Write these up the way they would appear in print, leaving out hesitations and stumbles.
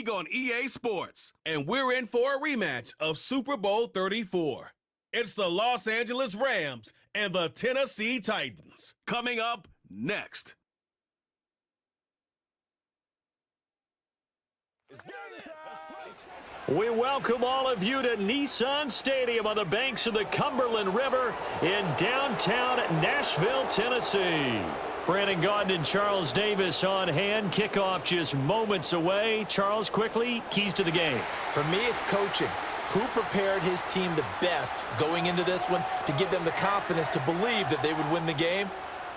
League on EA Sports, and we're in for a rematch of Super Bowl 34. It's the Los Angeles Rams and the Tennessee Titans. Coming up next. We welcome all of you to Nissan Stadium on the banks of the Cumberland River in downtown Nashville, Tennessee. Brandon Gaudin and Charles Davis on hand. Kickoff just moments away. Charles, quickly, keys to the game. For me, it's coaching. Who prepared his team the best going into this one to give them the confidence to believe that they would win the game?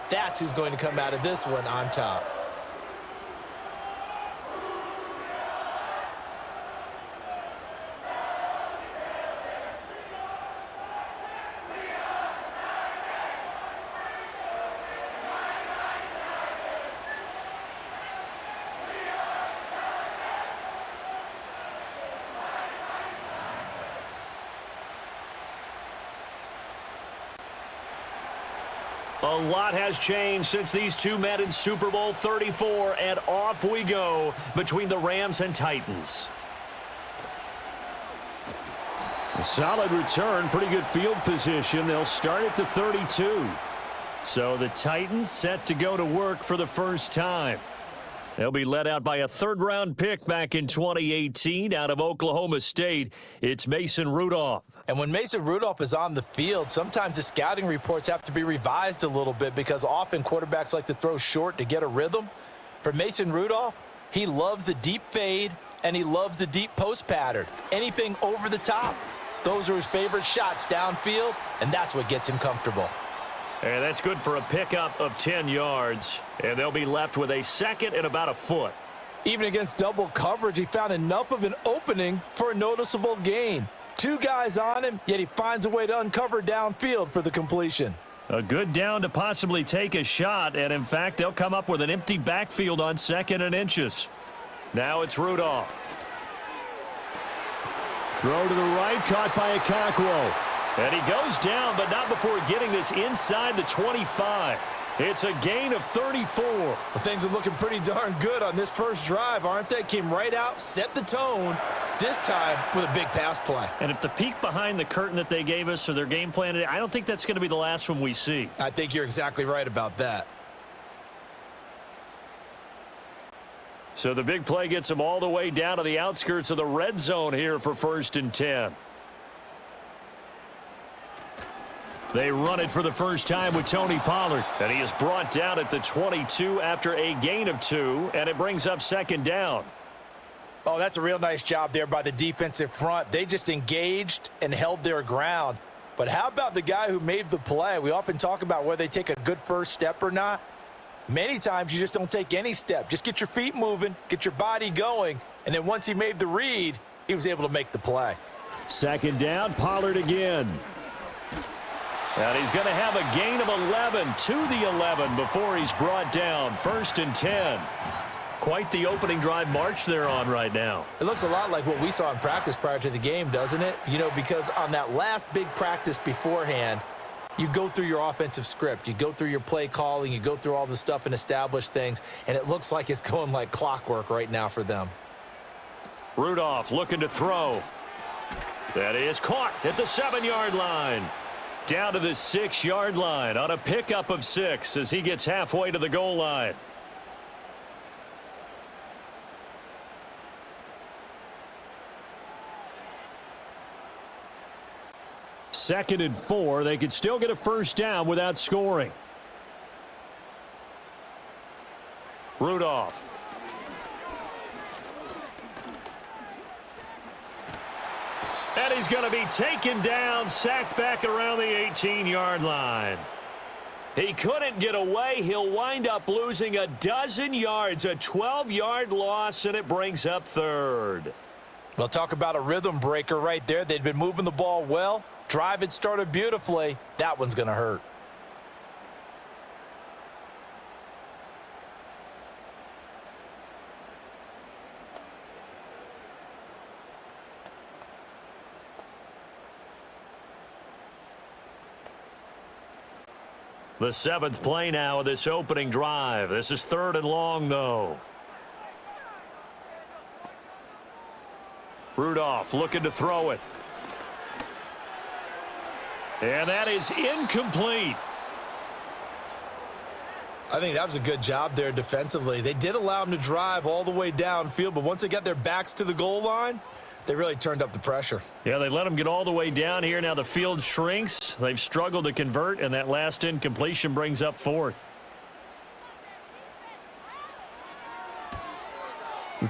That's who's going to come out of this one on top. A lot has changed since these two met in Super Bowl 34, and off we go between the Rams and Titans. A solid return, pretty good field position. They'll start at the 32. So the Titans set to go to work for the first time. They'll be led out by a third-round pick back in 2018 out of Oklahoma State. It's Mason Rudolph. And when Mason Rudolph is on the field, sometimes the scouting reports have to be revised a little bit because often quarterbacks like to throw short to get a rhythm. For Mason Rudolph, he loves the deep fade and he loves the deep post pattern. Anything over the top, those are his favorite shots downfield, and that's what gets him comfortable. And that's good for a pickup of 10 yards. And they'll be left with a second and about a foot. Even against double coverage, he found enough of an opening for a noticeable gain. Two guys on him, yet he finds a way to uncover downfield for the completion. A good down to possibly take a shot, and in fact, they'll come up with an empty backfield on 2nd and inches. Now it's Rudolph. Throw to the right, caught by Okakwo. And he goes down, but not before getting this inside the 25. It's a gain of 34. Well, things are looking pretty darn good on this first drive, aren't they? Came right out, set the tone, this time with a big pass play. And if the peek behind the curtain that they gave us or their game plan today, I don't think that's going to be the last one we see. I think you're exactly right about that. So the big play gets them all the way down to the outskirts of the red zone here for 1st and 10. They run it for the first time with Tony Pollard. And he is brought down at the 22 after a gain of 2, and it brings up 2nd down. Oh, that's a real nice job there by the defensive front. They just engaged and held their ground. But how about the guy who made the play? We often talk about whether they take a good first step or not. Many times you just don't take any step. Just get your feet moving, get your body going, and then once he made the read, he was able to make the play. 2nd down, Pollard again. And he's going to have a gain of 11 to the 11 before he's brought down. 1st and 10. Quite the opening drive march they're on right now. It looks a lot like what we saw in practice prior to the game, doesn't it? You know, because on that last big practice beforehand, you go through your offensive script. You go through your play calling. You go through all the stuff and establish things. And it looks like it's going like clockwork right now for them. Rudolph looking to throw. That is caught at the 7-yard line. Down to the 6-yard line on a pickup of 6 as he gets halfway to the goal line. Second and 4. They could still get a first down without scoring. Rudolph. And he's going to be taken down, sacked back around the 18-yard line. He couldn't get away. He'll wind up losing a dozen yards, a 12-yard loss, and it brings up 3rd. Well, talk about a rhythm breaker right there. They'd been moving the ball well. Drive had started beautifully. That one's going to hurt. The 7th play now of this opening drive. This is 3rd and long, though. Rudolph looking to throw it. And that is incomplete. I think that was a good job there defensively. They did allow them to drive all the way downfield, but once they got their backs to the goal line, they really turned up the pressure. Yeah, they let them get all the way down here. Now the field shrinks. They've struggled to convert, and that last incompletion brings up fourth.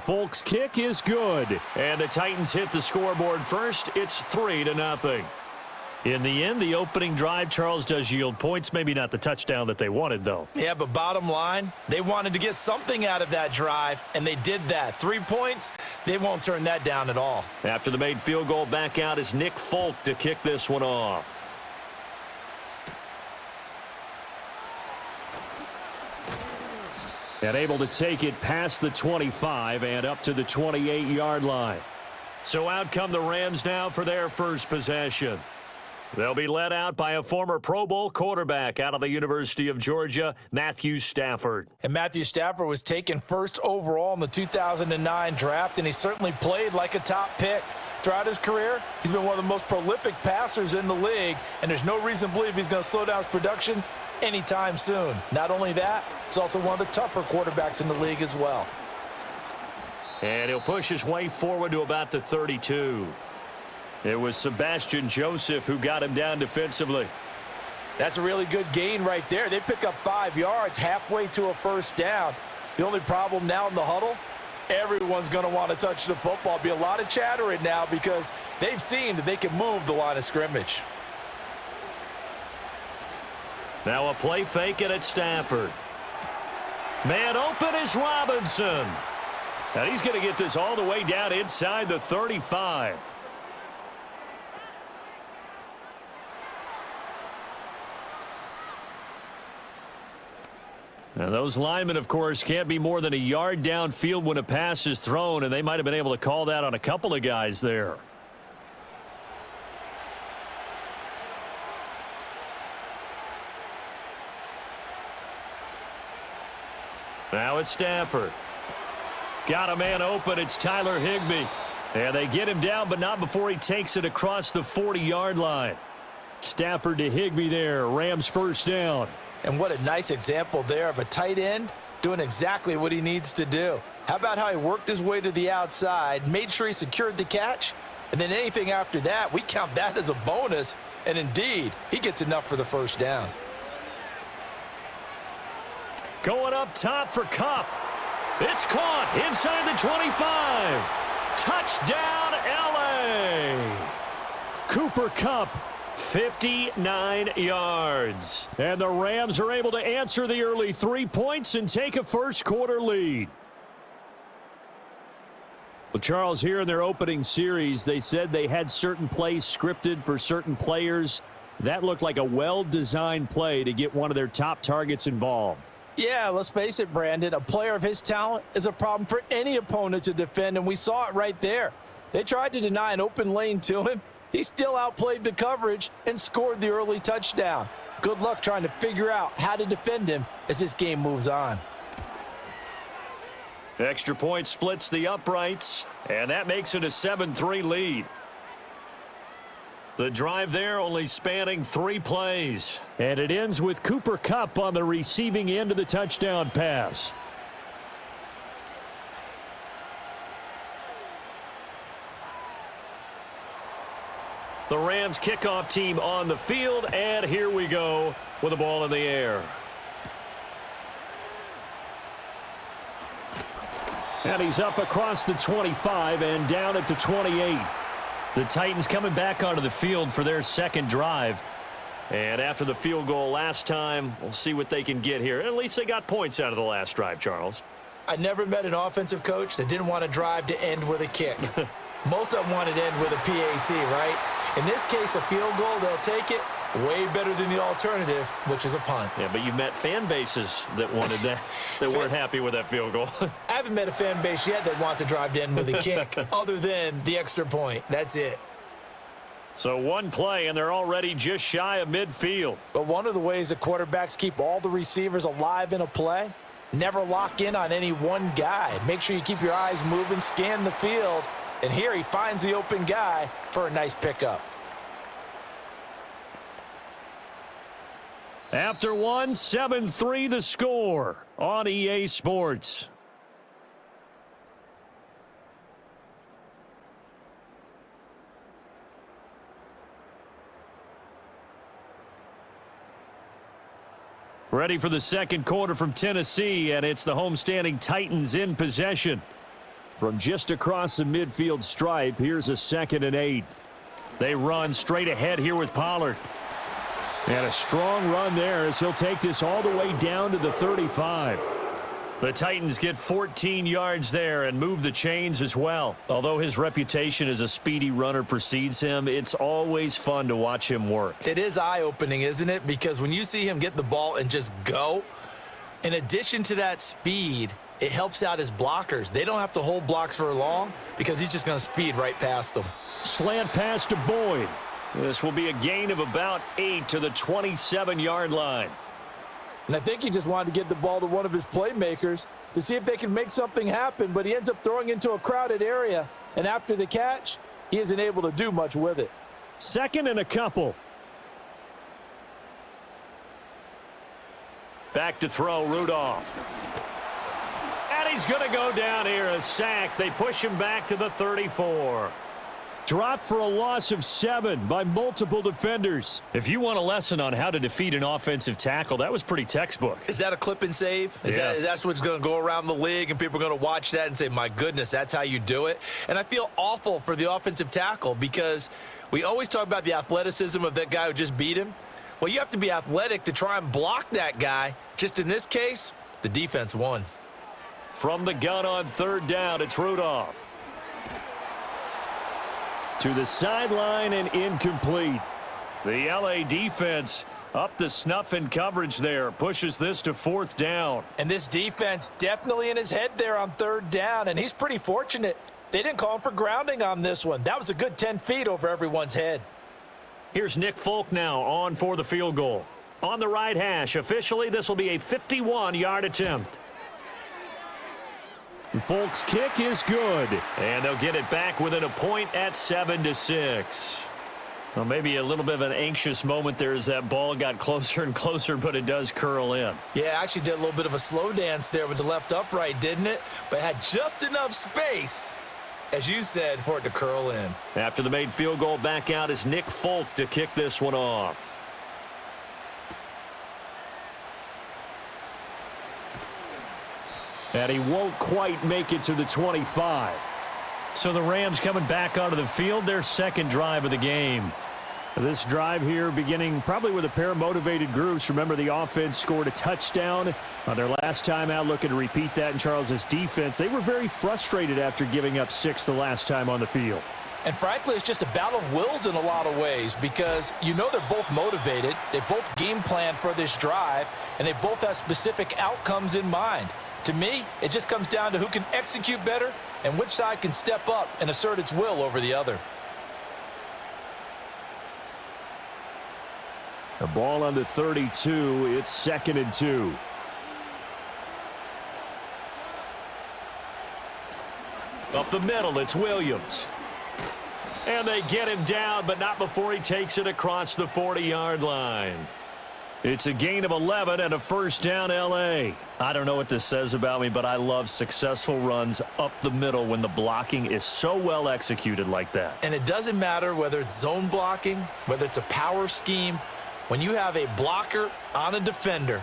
Folk's kick is good, and the Titans hit the scoreboard first. It's 3-0. In the end, the opening drive, Charles, does yield points. Maybe not the touchdown that they wanted, though. Yeah, but bottom line, they wanted to get something out of that drive, and they did that. 3 points, they won't turn that down at all. After the made field goal, back out is Nick Folk to kick this one off. And able to take it past the 25 and up to the 28-yard line. So out come the Rams now for their first possession. They'll be led out by a former Pro Bowl quarterback out of the University of Georgia, Matthew Stafford. And Matthew Stafford was taken first overall in the 2009 draft, and he certainly played like a top pick. Throughout his career, he's been one of the most prolific passers in the league, and there's no reason to believe he's going to slow down his production anytime soon. Not only that, he's also one of the tougher quarterbacks in the league as well. And he'll push his way forward to about the 32. It was Sebastian Joseph who got him down defensively. That's a really good gain right there. They pick up 5 yards halfway to a first down. The only problem now in the huddle, everyone's going to want to touch the football. Be a lot of chattering now because they've seen that they can move the line of scrimmage. Now a play fake it at Stafford. Man open is Robinson. And he's going to get this all the way down inside the 35. Now those linemen, of course, can't be more than a yard downfield when a pass is thrown, and they might have been able to call that on a couple of guys there. Now it's Stafford. Got a man open. It's Tyler Higbee. And they get him down, but not before he takes it across the 40-yard line. Stafford to Higbee there. Rams first down. And what a nice example there of a tight end doing exactly what he needs to do. How about how he worked his way to the outside, made sure he secured the catch, and then anything after that, we count that as a bonus. And indeed, he gets enough for the first down. Going up top for Kupp. It's caught inside the 25. Touchdown, L.A. Cooper Kupp, 59 yards. And the Rams are able to answer the early 3 points and take a first-quarter lead. Well, Charles, here in their opening series, they said they had certain plays scripted for certain players. That looked like a well-designed play to get one of their top targets involved. Yeah, let's face it, Brandon. A player of his talent is a problem for any opponent to defend, and we saw it right there. They tried to deny an open lane to him. He still outplayed the coverage and scored the early touchdown. Good luck trying to figure out how to defend him as this game moves on. Extra point splits the uprights, and that makes it a 7-3 lead. The drive there only spanning 3 plays. And it ends with Cooper Kupp on the receiving end of the touchdown pass. The Rams kickoff team on the field, and here we go with the ball in the air. And he's up across the 25 and down at the 28. The Titans coming back onto the field for their second drive. And after the field goal last time, we'll see what they can get here. At least they got points out of the last drive, Charles. I never met an offensive coach that didn't want to drive to end with a kick. Most of them wanted to end with a PAT, right? In this case, a field goal, they'll take it. Way better than the alternative, which is a punt. Yeah, but you met fan bases that wanted that, that weren't happy with that field goal. I haven't met a fan base yet that wants to drive to end with a kick, other than the extra point. That's it. So one play, and they're already just shy of midfield. But one of the ways that quarterbacks keep all the receivers alive in a play, never lock in on any one guy. Make sure you keep your eyes moving, scan the field, And here he finds the open guy for a nice pickup. After one, 7-3 the score on EA Sports. Ready for the second quarter from Tennessee, and it's the homestanding Titans in possession. From just across the midfield stripe, here's a 2nd and 8. They run straight ahead here with Pollard. And a strong run there as he'll take this all the way down to the 35. The Titans get 14 yards there and move the chains as well. Although his reputation as a speedy runner precedes him, it's always fun to watch him work. It is eye-opening, isn't it? Because when you see him get the ball and just go, in addition to that speed, it helps out his blockers. They don't have to hold blocks for long because he's just going to speed right past them. Slant pass to Boyd. This will be a gain of about 8 to the 27-yard line. And I think he just wanted to get the ball to one of his playmakers to see if they can make something happen, but he ends up throwing into a crowded area, and after the catch, he isn't able to do much with it. 2nd and a couple. Back to throw, Rudolph. And he's going to go down here, a sack. They push him back to the 34. Dropped for a loss of 7 by multiple defenders. If you want a lesson on how to defeat an offensive tackle, that was pretty textbook. Is that a clip and save? Yes. That's what's going to go around the league, and people are going to watch that and say, my goodness, that's how you do it. And I feel awful for the offensive tackle because we always talk about the athleticism of that guy who just beat him. Well, you have to be athletic to try and block that guy. Just in this case, the defense won. From the gun on 3rd down, it's Rudolph. To the sideline and incomplete. The LA defense up the snuff in coverage there. Pushes this to 4th down. And this defense definitely in his head there on 3rd down, and he's pretty fortunate. They didn't call him for grounding on this one. That was a good 10 feet over everyone's head. Here's Nick Folk now on for the field goal. On the right hash, officially this will be a 51-yard attempt. Folk's kick is good, and they'll get it back within a point at 7-6. Well, maybe a little bit of an anxious moment there as that ball got closer and closer, but it does curl in. Yeah, actually did a little bit of a slow dance there with the left upright, didn't it? But had just enough space, as you said, for it to curl in. After the made field goal, back out is Nick Folk to kick this one off. And he won't quite make it to the 25. So the Rams coming back onto the field, their 2nd drive of the game. This drive here beginning probably with a pair of motivated groups. Remember, the offense scored a touchdown on their last time out, looking to repeat that in Charles's defense. They were very frustrated after giving up 6 the last time on the field. And frankly, it's just a battle of wills in a lot of ways because you know they're both motivated. They both game plan for this drive, and they both have specific outcomes in mind. To me, it just comes down to who can execute better and which side can step up and assert its will over the other. The ball on the 32. It's 2nd and 2. Up the middle, it's Williams. And they get him down, but not before he takes it across the 40-yard line. It's a gain of 11 and a 1st down, L.A. I don't know what this says about me, but I love successful runs up the middle when the blocking is so well executed like that. And it doesn't matter whether it's zone blocking, whether it's a power scheme. When you have a blocker on a defender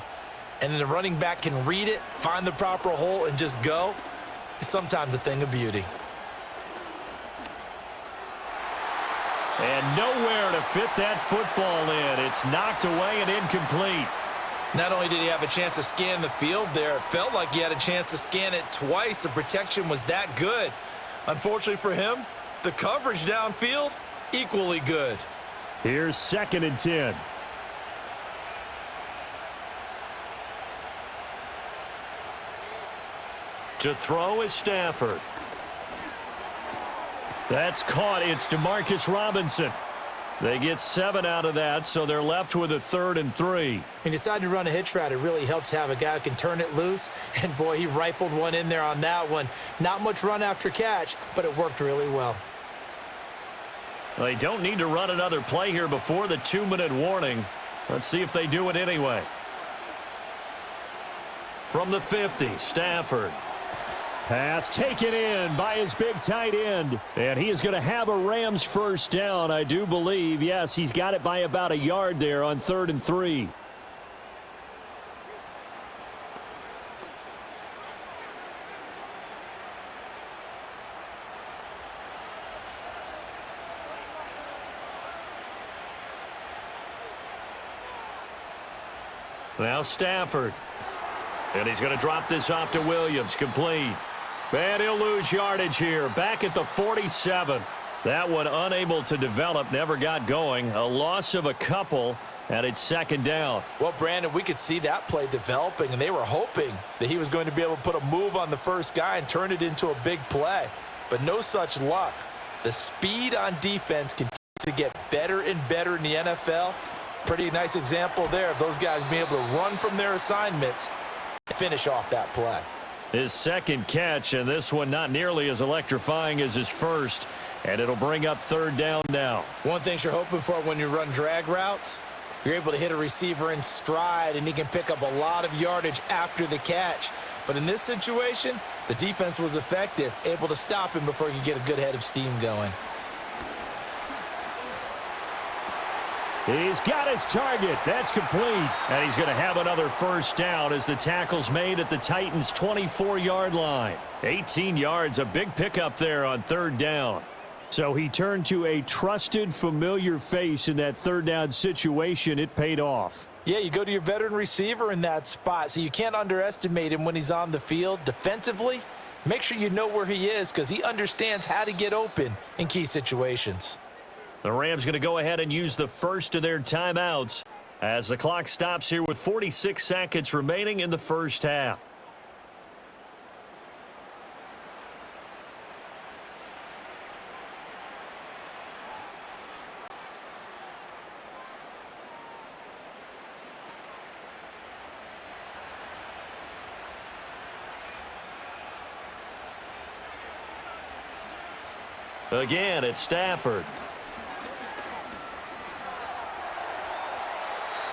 and then the running back can read it, find the proper hole, and just go, it's sometimes a thing of beauty. And nowhere to fit that football in. It's knocked away and incomplete. Not only did he have a chance to scan the field there, it felt like he had a chance to scan it twice. The protection was that good. Unfortunately for him, the coverage downfield, equally good. Here's 2nd and 10. To throw is Stafford. That's caught. It's Demarcus Robinson. They get 7 out of that, so they're left with a 3rd and 3. He decided to run a hitch route. It really helps to have a guy who can turn it loose. And, boy, he rifled one in there on that one. Not much run after catch, but it worked really well. They don't need to run another play here before the 2-minute warning. Let's see if they do it anyway. From the 50, Stafford. Pass taken in by his big tight end. And he is going to have a Rams first down, I do believe. Yes, he's got it by about a yard there on 3rd and 3. Now Stafford. And he's going to drop this off to Williams. Complete. And he'll lose yardage here. Back at the 47. That one unable to develop. Never got going. A loss of a couple. And it's 2nd down. Well, Brandon, we could see that play developing, and they were hoping that he was going to be able to put a move on the first guy and turn it into a big play. But no such luck. The speed on defense continues to get better and better in the NFL. Pretty nice example there of those guys being able to run from their assignments and finish off that play. His 2nd catch, and this one not nearly as electrifying as his first. And it'll bring up 3rd down now. One thing you're hoping for when you run drag routes, you're able to hit a receiver in stride, and he can pick up a lot of yardage after the catch. But in this situation, the defense was effective, able to stop him before he could get a good head of steam going. He's got his target. That's complete. And he's going to have another first down as the tackle's made at the Titans' 24-yard line. 18 yards, a big pickup there on 3rd down. So he turned to a trusted, familiar face in that 3rd down situation. It paid off. Yeah, you go to your veteran receiver in that spot, so you can't underestimate him when he's on the field. Defensively, make sure you know where he is because he understands how to get open in key situations. The Rams going to go ahead and use the first of their timeouts as the clock stops here with 46 seconds remaining in the first half. Again, it's Stafford.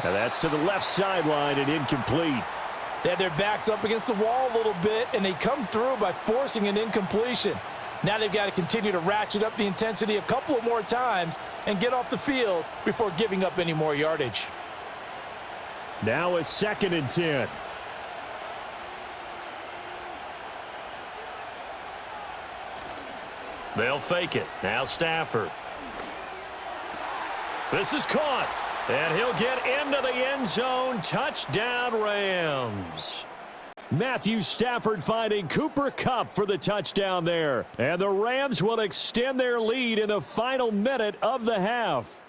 And that's to the left sideline and incomplete. They had their backs up against the wall a little bit, and they come through by forcing an incompletion. Now they've got to continue to ratchet up the intensity a couple of more times and get off the field before giving up any more yardage. Now a 2nd and 10. They'll fake it. Now Stafford. This is caught. And he'll get into the end zone. Touchdown, Rams. Matthew Stafford finding Cooper Kupp for the touchdown there. And the Rams will extend their lead in the final minute of the half.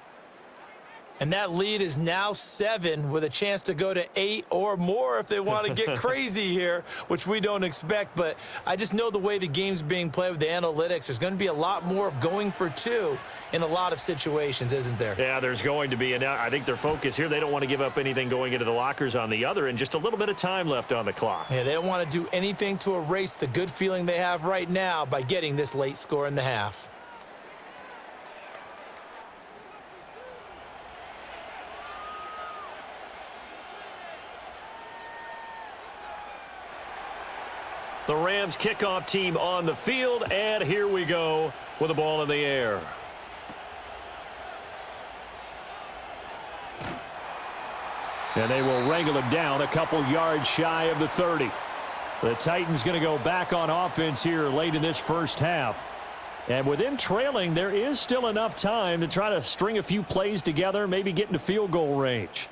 And that lead is now 7 with a chance to go to 8 or more if they want to get crazy here, which we don't expect. But I just know the way the game's being played with the analytics, there's going to be a lot more of going for 2 in a lot of situations, isn't there? Yeah, there's going to be. And I think their focus here, they don't want to give up anything going into the lockers on the other, and just a little bit of time left on the clock. Yeah, they don't want to do anything to erase the good feeling they have right now by getting this late score in the half. The Rams kickoff team on the field, and here we go with the ball in the air. And they will wrangle him down a couple yards shy of the 30. The Titans going to go back on offense here late in this first half. And with them trailing, there is still enough time to try to string a few plays together, maybe get into field goal range.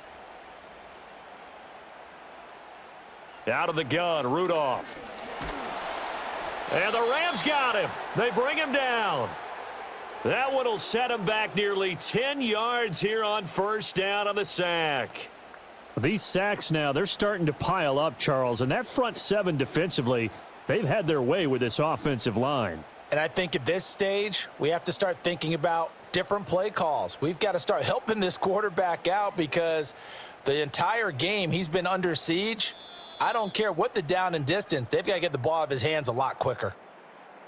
Out of the gun, Rudolph. And the Rams got him. They bring him down. That one will set him back nearly 10 yards here on first down on the sack. These sacks now, they're starting to pile up, Charles. And that front 7 defensively, they've had their way with this offensive line. And I think at this stage, we have to start thinking about different play calls. We've got to start helping this quarterback out because the entire game he's been under siege. I don't care what the down and distance. They've got to get the ball out of his hands a lot quicker.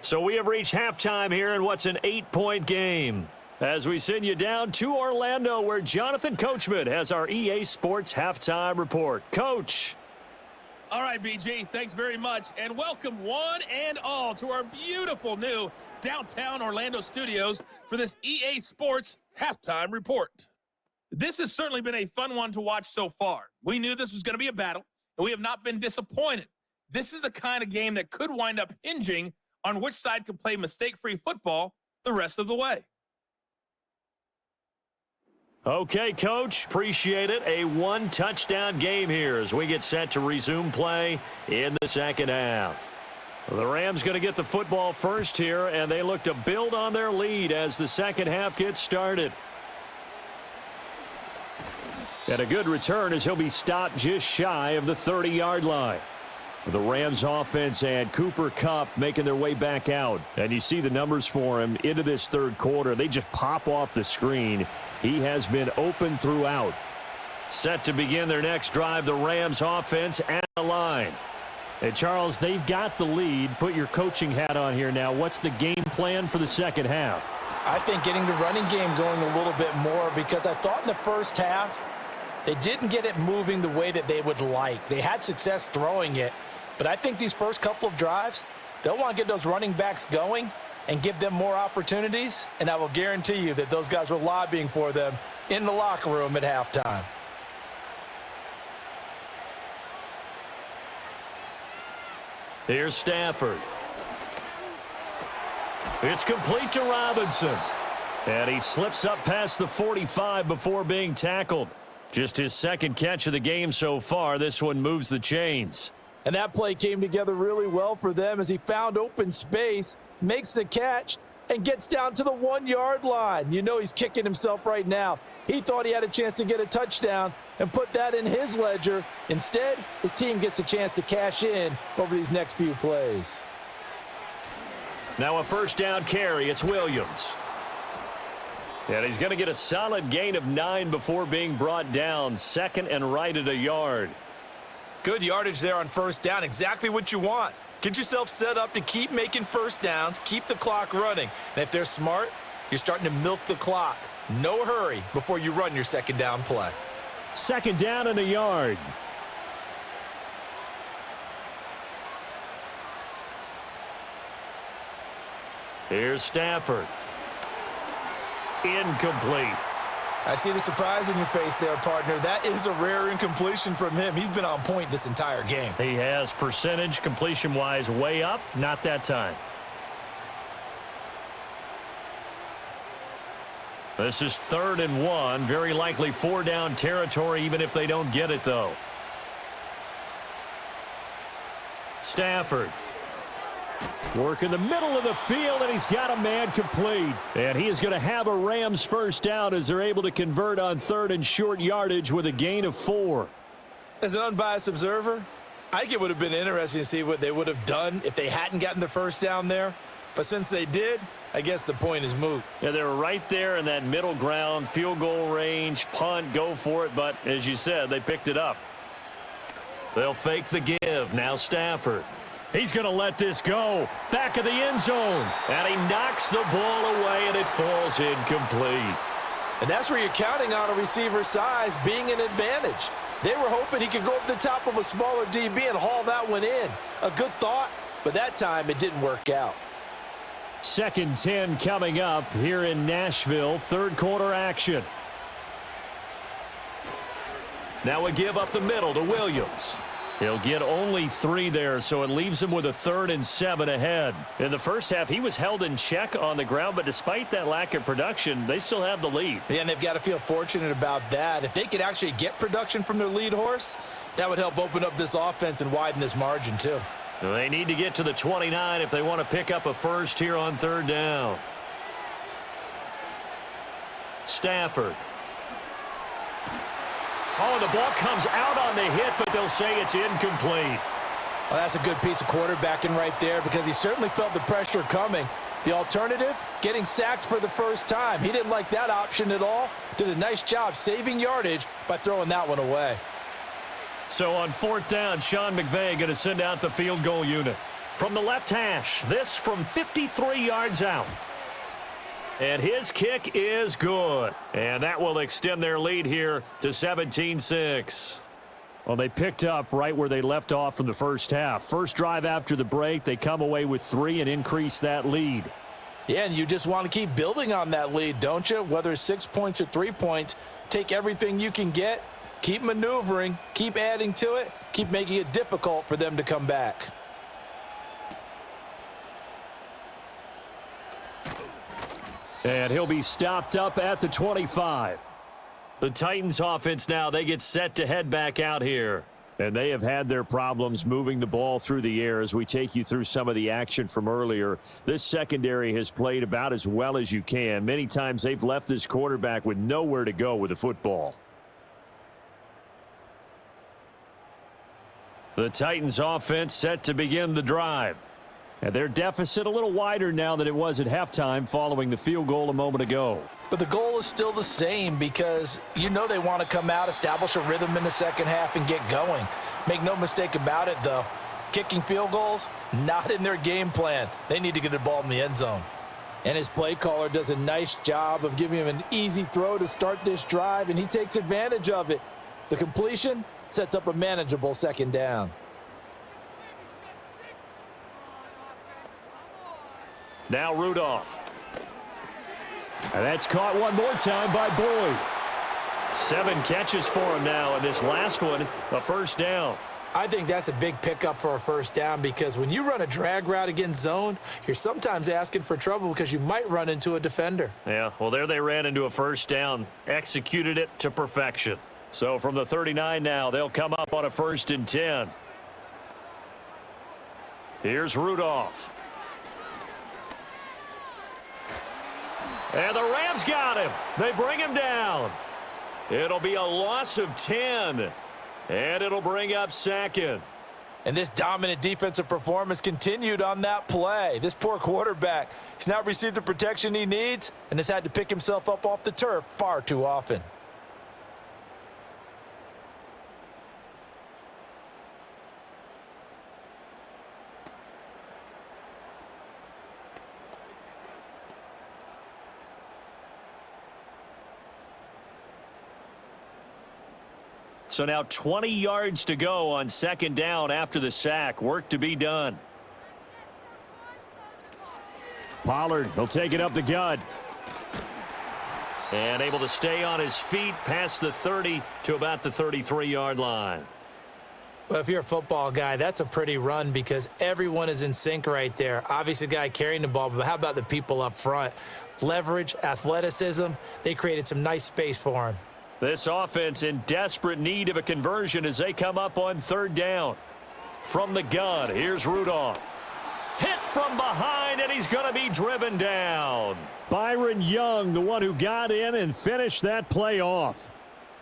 So we have reached halftime here in what's an 8-point game. As we send you down to Orlando, where Jonathan Coachman has our EA Sports halftime report. Coach. All right, BG, thanks very much. And welcome one and all to our beautiful new downtown Orlando studios for this EA Sports halftime report. This has certainly been a fun one to watch so far. We knew this was going to be a battle, and we have not been disappointed. This is the kind of game that could wind up hinging on which side can play mistake-free football the rest of the way. Okay, Coach, appreciate it. A one-touchdown game here as we get set to resume play in the second half. The Rams going to get the football first here, and they look to build on their lead as the second half gets started. And a good return as he'll be stopped just shy of the 30-yard line. The Rams offense and Cooper Kupp making their way back out. And you see the numbers for him into this third quarter. They just pop off the screen. He has been open throughout. Set to begin their next drive, the Rams offense at the line. And Charles, they've got the lead. Put your coaching hat on here now. What's the game plan for the second half? I think getting the running game going a little bit more because I thought in the first half they didn't get it moving the way that they would like. They had success throwing it, but I think these first couple of drives, they'll want to get those running backs going and give them more opportunities, and I will guarantee you that those guys were lobbying for them in the locker room at halftime. Here's Stafford. It's complete to Robinson. And he slips up past the 45 before being tackled. Just his second catch of the game so far. This one moves the chains. And that play came together really well for them as he found open space, makes the catch, and gets down to the 1-yard line. You know he's kicking himself right now. He thought he had a chance to get a touchdown and put that in his ledger. Instead, his team gets a chance to cash in over these next few plays. Now a first down carry. It's Williams. And he's going to get a solid gain of 9 before being brought down. Second and right at a yard. Good yardage there on first down. Exactly what you want. Get yourself set up to keep making first downs, keep the clock running. And if they're smart, you're starting to milk the clock. No hurry before you run your second down play. Second down and a yard. Here's Stafford. Incomplete. I see the surprise in your face there, partner. That is a rare incompletion from him. He's been on point this entire game. He has percentage completion-wise way up. Not that time. This is 3rd and 1. Very likely 4-down territory even if they don't get it, though. Stafford. Work in the middle of the field, and he's got a man complete. And he is going to have a Rams first down as they're able to convert on 3rd and short yardage with a gain of 4. As an unbiased observer, I think it would have been interesting to see what they would have done if they hadn't gotten the first down there. But since they did, I guess the point is moot. Yeah, they were right there in that middle ground, field goal range, punt, go for it. But as you said, they picked it up. They'll fake the give. Now Stafford. He's going to let this go. Back of the end zone. And he knocks the ball away, and it falls incomplete. And that's where you're counting on a receiver's size being an advantage. They were hoping he could go up the top of a smaller DB and haul that one in. A good thought, but that time it didn't work out. 2nd and 10 coming up here in Nashville. Third quarter action. Now a give up the middle to Williams. He'll get only 3 there, so it leaves him with a 3rd and 7 ahead. In the first half, he was held in check on the ground, but despite that lack of production, they still have the lead. Yeah, and they've got to feel fortunate about that. If they could actually get production from their lead horse, that would help open up this offense and widen this margin too. They need to get to the 29 if they want to pick up a first here on 3rd down. Stafford. Oh, the ball comes out on the hit, but they'll say it's incomplete. Well, that's a good piece of quarterbacking right there because he certainly felt the pressure coming. The alternative, getting sacked for the first time. He didn't like that option at all. Did a nice job saving yardage by throwing that one away. So on 4th down, Sean McVay going to send out the field goal unit. From the left hash, this from 53 yards out. And his kick is good. And that will extend their lead here to 17-6. Well, they picked up right where they left off from the first half. First drive after the break, they come away with 3 and increase that lead. Yeah, and you just want to keep building on that lead, don't you? Whether it's 6 points or 3 points, take everything you can get, keep maneuvering, keep adding to it, keep making it difficult for them to come back. And he'll be stopped up at the 25. The Titans offense now, they get set to head back out here. And they have had their problems moving the ball through the air as we take you through some of the action from earlier. This secondary has played about as well as you can. Many times they've left this quarterback with nowhere to go with the football. The Titans offense set to begin the drive. And their deficit a little wider now than it was at halftime following the field goal a moment ago. But the goal is still the same because you know they want to come out, establish a rhythm in the second half, and get going. Make no mistake about it, though. Kicking field goals, not in their game plan. They need to get the ball in the end zone. And his play caller does a nice job of giving him an easy throw to start this drive, and he takes advantage of it. The completion sets up a manageable second down. Now Rudolph. And that's caught one more time by Boyd. 7 catches for him now, and this last one, a first down. I think that's a big pickup for a first down because when you run a drag route against zone, you're sometimes asking for trouble because you might run into a defender. Yeah, well, there they ran into a first down, executed it to perfection. So from the 39 now, they'll come up on a 1st and 10. Here's Rudolph. And the Rams got him. They bring him down. It'll be a loss of 10. And it'll bring up 2nd. And this dominant defensive performance continued on that play. This poor quarterback, he's not received the protection he needs and has had to pick himself up off the turf far too often. So now 20 yards to go on 2nd down after the sack. Work to be done. Pollard, he'll take it up the gut. And able to stay on his feet past the 30 to about the 33-yard line. Well, if you're a football guy, that's a pretty run because everyone is in sync right there. Obviously, the guy carrying the ball, but how about the people up front? Leverage, athleticism, they created some nice space for him. This offense in desperate need of a conversion as they come up on 3rd down. From the gun, here's Rudolph. Hit from behind, and he's going to be driven down. Byron Young, the one who got in and finished that play off.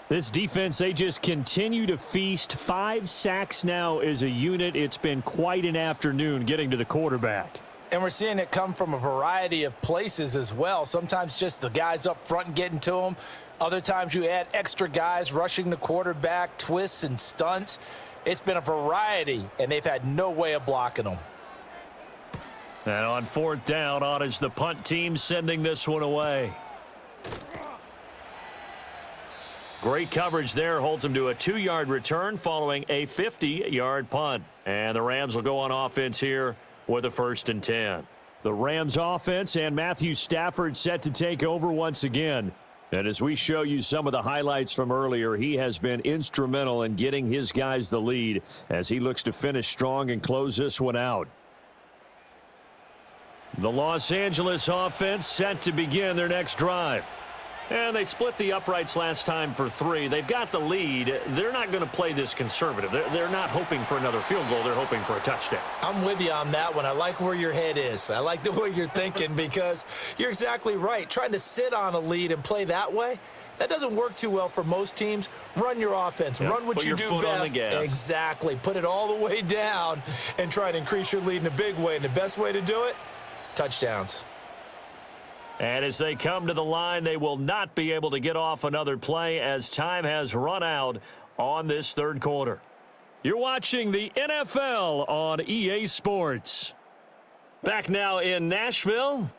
This defense, they just continue to feast. 5 sacks now as a unit. It's been quite an afternoon getting to the quarterback. And we're seeing it come from a variety of places as well. Sometimes just the guys up front and getting to them. Other times you add extra guys rushing the quarterback, twists and stunts. It's been a variety, and they've had no way of blocking them. And on 4th down, on is the punt team sending this one away. Great coverage there. Holds them to a 2-yard return following a 50-yard punt. And the Rams will go on offense here with a 1st and 10. The Rams offense and Matthew Stafford set to take over once again. And as we show you some of the highlights from earlier, he has been instrumental in getting his guys the lead as he looks to finish strong and close this one out. The Los Angeles offense set to begin their next drive. And they split the uprights last time for 3. They've got the lead. They're not going to play this conservative. They're not hoping for another field goal. They're hoping for a touchdown. I'm with you on that one. I like where your head is. I like the way you're thinking because you're exactly right. Trying to sit on a lead and play that way, that doesn't work too well for most teams. Run your offense. Yep. Run what Put you your do foot best. on the gas. Exactly. Put it all the way down and try to increase your lead in a big way. And the best way to do it, touchdowns. And as they come to the line, they will not be able to get off another play as time has run out on this third quarter. You're watching the NFL on EA Sports. Back now in Nashville.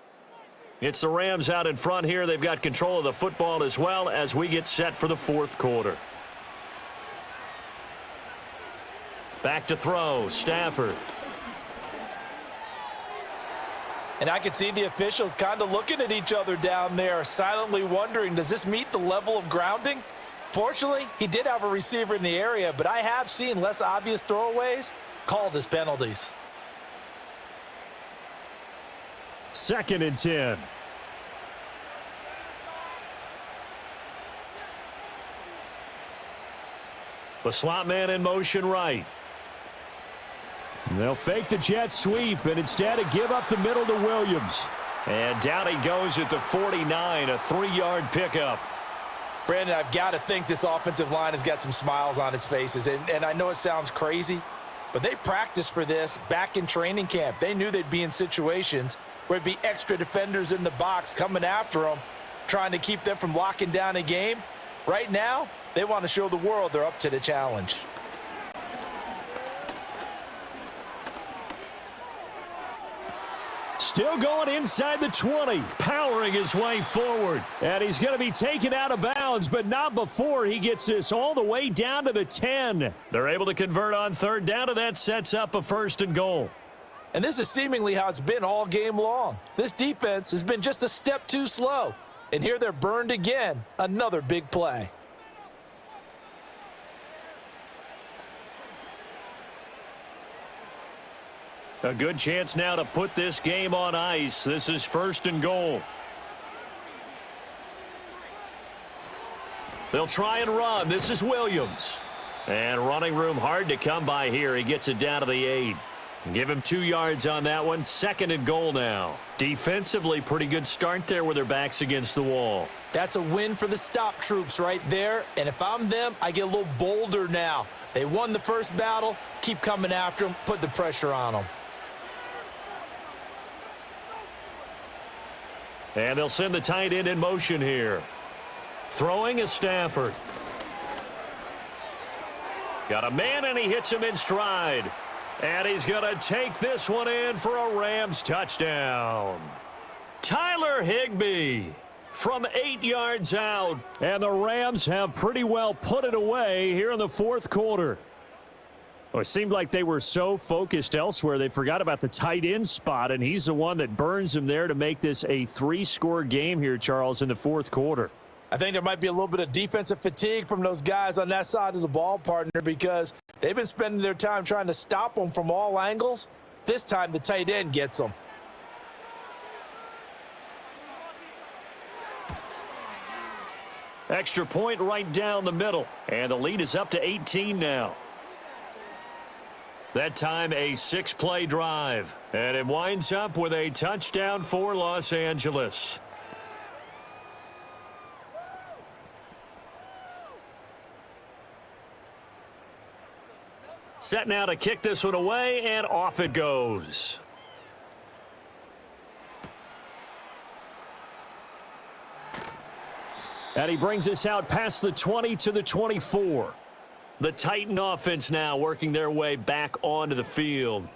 It's the Rams out in front here. They've got control of the football as well as we get set for the fourth quarter. Back to throw, Stafford. And I could see the officials kind of looking at each other down there, silently wondering, does this meet the level of grounding? Fortunately, he did have a receiver in the area, but I have seen less obvious throwaways called as penalties. 2nd and 10. The slot man in motion right. They'll fake the jet sweep and instead give up the middle to Williams. And down he goes at the 49, a 3-yard pickup. Brandon, I've got to think this offensive line has got some smiles on its faces. And I know it sounds crazy, but they practiced for this back in training camp. They knew they'd be in situations where it'd be extra defenders in the box coming after them, trying to keep them from locking down a game. Right now, they want to show the world they're up to the challenge. Still going inside the 20, powering his way forward. And he's going to be taken out of bounds, but not before he gets this all the way down to the 10. They're able to convert on third down, and that sets up a 1st and goal. And this is seemingly how it's been all game long. This defense has been just a step too slow. And here they're burned again. Another big play. A good chance now to put this game on ice. This is 1st and goal. They'll try and run. This is Williams. And running room hard to come by here. He gets it down to the 8. Give him 2 yards on that one. 2nd and goal now. Defensively, pretty good start there with their backs against the wall. That's a win for the stop troops right there. And if I'm them, I get a little bolder now. They won the first battle. Keep coming after them. Put the pressure on them. And they'll send the tight end in motion here. Throwing is Stafford. Got a man, and he hits him in stride. And he's going to take this one in for a Rams touchdown. Tyler Higbee from 8 yards out. And the Rams have pretty well put it away here in the fourth quarter. Well, it seemed like they were so focused elsewhere, they forgot about the tight end spot, and he's the one that burns them there to make this a 3-score game here, Charles, in the fourth quarter. I think there might be a little bit of defensive fatigue from those guys on that side of the ball, partner, because they've been spending their time trying to stop them from all angles. This time the tight end gets them. Extra point right down the middle, and the lead is up to 18 now. That time a 6-play drive, and it winds up with a touchdown for Los Angeles. Set now to kick this one away, and off it goes. And he brings us out past the 20 to the 24. The Titan offense now working their way back onto the field.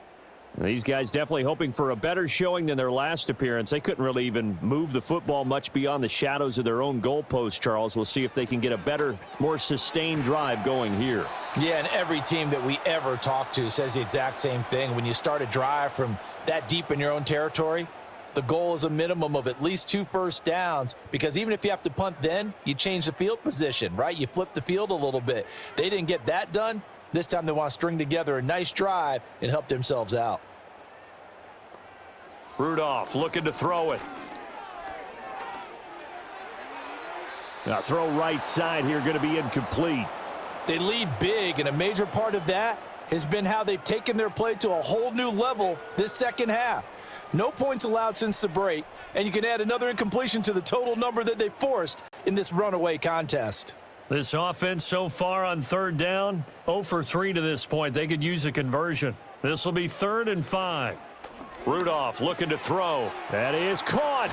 These guys definitely hoping for a better showing than their last appearance. They couldn't really even move the football much beyond the shadows of their own goalpost, Charles. We'll see if they can get a better, more sustained drive going here. Yeah, and every team that we ever talk to says the exact same thing. When you start a drive from that deep in your own territory, the goal is a minimum of at least 2 first downs, because even if you have to punt then, you change the field position, right? You flip the field a little bit. They didn't get that done. This time they want to string together a nice drive and help themselves out. Rudolph looking to throw it. Now throw right side here, going to be incomplete. They lead big, and a major part of that has been how they've taken their play to a whole new level this second half. No points allowed since the break, and you can add another incompletion to the total number that they forced in this runaway contest. This offense so far on third down, 0 for 3 to this point. They could use a conversion. This will be 3rd and 5. Rudolph looking to throw. That is caught.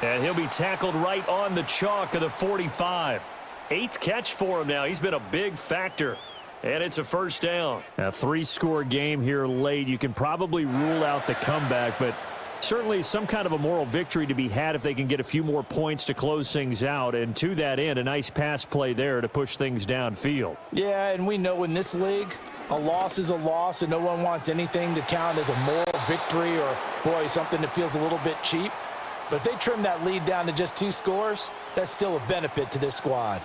And he'll be tackled right on the chalk of the 45. 8th catch for him now. He's been a big factor. And it's a first down. A 3-score game here late. You can probably rule out the comeback, but certainly some kind of a moral victory to be had if they can get a few more points to close things out. And to that end, a nice pass play there to push things downfield. Yeah, and we know in this league, a loss is a loss, and no one wants anything to count as a moral victory or, boy, something that feels a little bit cheap. But if they trim that lead down to just 2 scores, that's still a benefit to this squad.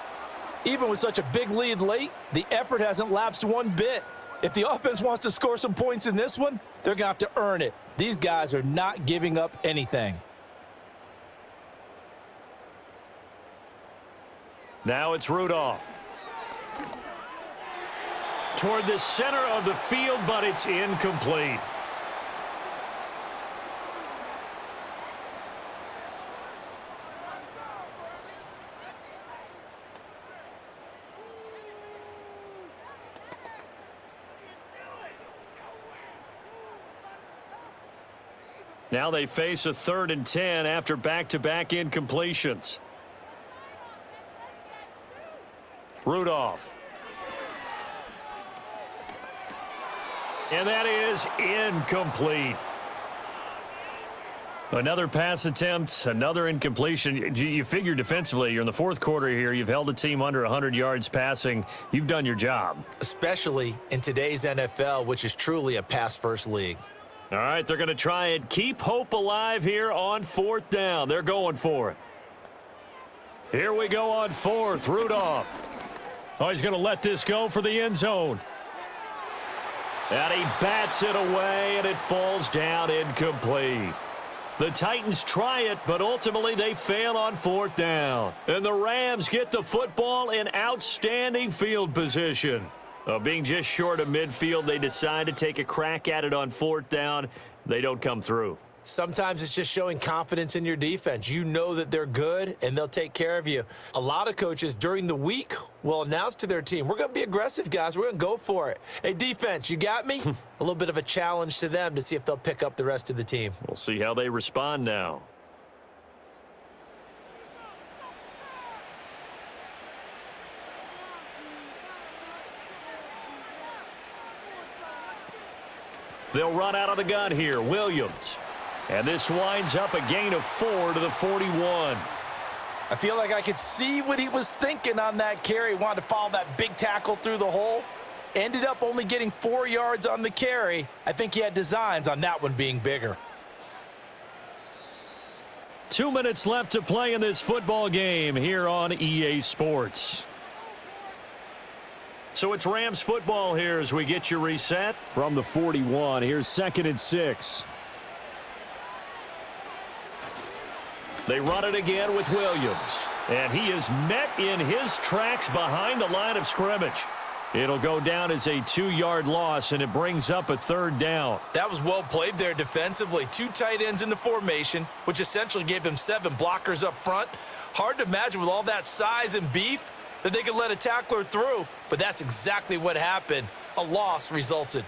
Even with such a big lead late, the effort hasn't lapsed one bit. If the offense wants to score some points in this one, they're going to have to earn it. These guys are not giving up anything. Now it's Rudolph. Toward the center of the field, but it's incomplete. Now they face a 3rd and 10 after back-to-back incompletions. Rudolph. And that is incomplete. Another pass attempt, another incompletion. You figure defensively, you're in the 4th quarter here. You've held the team under 100 yards passing. You've done your job. Especially in today's NFL, which is truly a pass-first league. All right, they're going to try and keep hope alive here on 4th down. They're going for it. Here we go on 4th. Rudolph. Oh, he's going to let this go for the end zone. And he bats it away, and it falls down incomplete. The Titans try it, but ultimately they fail on 4th down. And the Rams get the football in outstanding field position. Being just short of midfield, they decide to take a crack at it on 4th down. They don't come through. Sometimes it's just showing confidence in your defense. You know that they're good, and they'll take care of you. A lot of coaches during the week will announce to their team, we're going to be aggressive, guys. We're going to go for it. Hey, defense, you got me? A little bit of a challenge to them to see if they'll pick up the rest of the team. We'll see how they respond now. They'll run out of the gun here. Williams. And this winds up a gain of 4 to the 41. I feel like I could see what he was thinking on that carry. Wanted to follow that big tackle through the hole. Ended up only getting 4 yards on the carry. I think he had designs on that one being bigger. 2 minutes left to play in this football game here on EA Sports. So it's Rams football here as we get you reset. From the 41, here's 2nd and 6. They run it again with Williams. And he is met in his tracks behind the line of scrimmage. It'll go down as a 2-yard loss, and it brings up a 3rd down. That was well played there defensively. 2 tight ends in the formation, which essentially gave them 7 blockers up front. Hard to imagine with all that size and beef that they could let a tackler through, but that's exactly what happened. A loss resulted.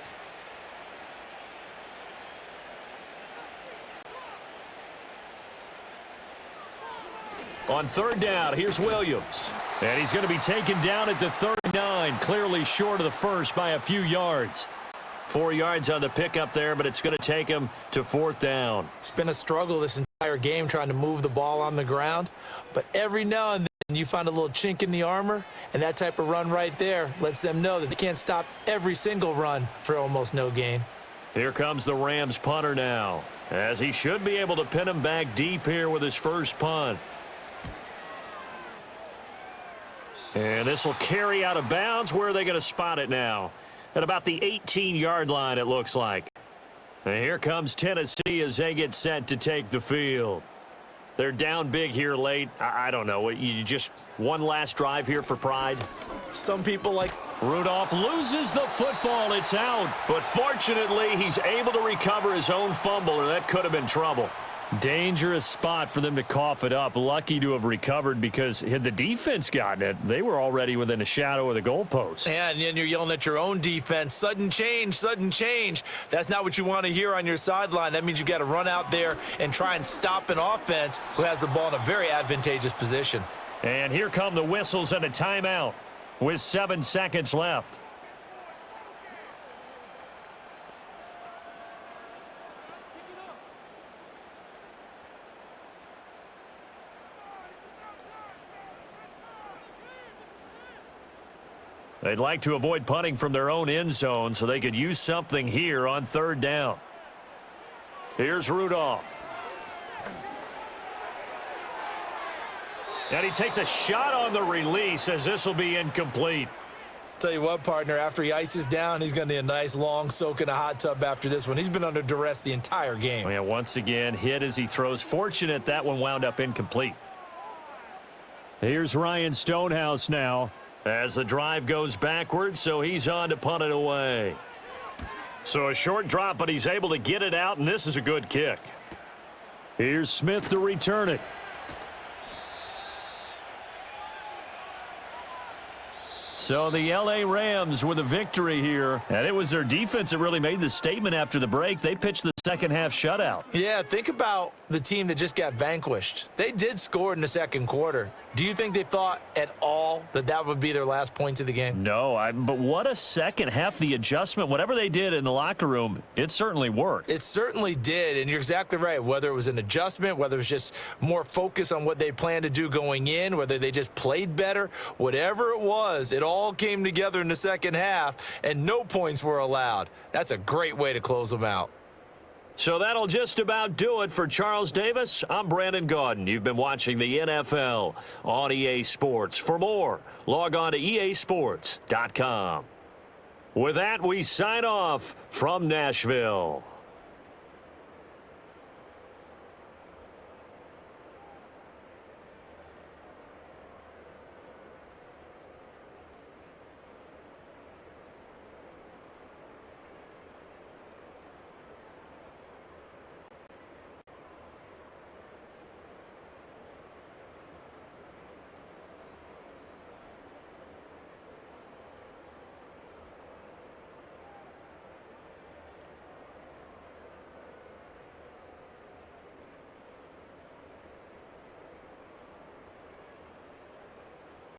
On 3rd down, here's Williams. And he's going to be taken down at the 39, clearly short of the first by a few yards. 4 yards on the pickup there, but it's going to take him to 4th down. It's been a struggle this entire game trying to move the ball on the ground, but every now and then you find a little chink in the armor, and that type of run right there lets them know that they can't stop every single run for almost no gain. Here comes the Rams punter now, as he should be able to pin him back deep here with his first punt. And this will carry out of bounds. Where are they going to spot it now? At about the 18-yard line, it looks like. And here comes Tennessee as they get set to take the field. They're down big here late. I don't know. You just one last drive here for pride? Some people like... Rudolph loses the football. It's out. But fortunately, he's able to recover his own fumble, or that could have been trouble. Dangerous spot for them to cough it up. Lucky to have recovered, because had the defense gotten it, they were already within a shadow of the goalpost. And then you're yelling at your own defense. Sudden change, sudden change. That's not what you want to hear on your sideline. That means you got to run out there and try and stop an offense who has the ball in a very advantageous position. And here come the whistles and a timeout with 7 seconds left. They'd like to avoid punting from their own end zone so they could use something here on 3rd down. Here's Rudolph. And he takes a shot on the release, as this will be incomplete. Tell you what, partner, after he ices down, he's going to need a nice long soak in a hot tub after this one. He's been under duress the entire game. Oh, yeah, once again, hit as he throws. Fortunate that one wound up incomplete. Here's Ryan Stonehouse now, as the drive goes backwards, so he's on to punt it away. So a short drop, but he's able to get it out, and this is a good kick. Here's Smith to return it. So the L.A. Rams with a victory here, and it was their defense that really made the statement after the break. They pitched the second half shutout. Yeah, think about the team that just got vanquished. They did score in the second quarter. Do you think they thought at all that that would be their last point of the game? No, but what a second half. The adjustment, whatever they did in the locker room, it certainly worked. It certainly did, and you're exactly right. Whether it was an adjustment, whether it was just more focus on what they planned to do going in, whether they just played better, whatever it was, it all came together in the second half, and no points were allowed. That's a great way to close them out. So that'll just about do it for Charles Davis. I'm Brandon Gaudin. You've been watching the NFL on EA Sports. For more, log on to easports.com. With that, we sign off from Nashville.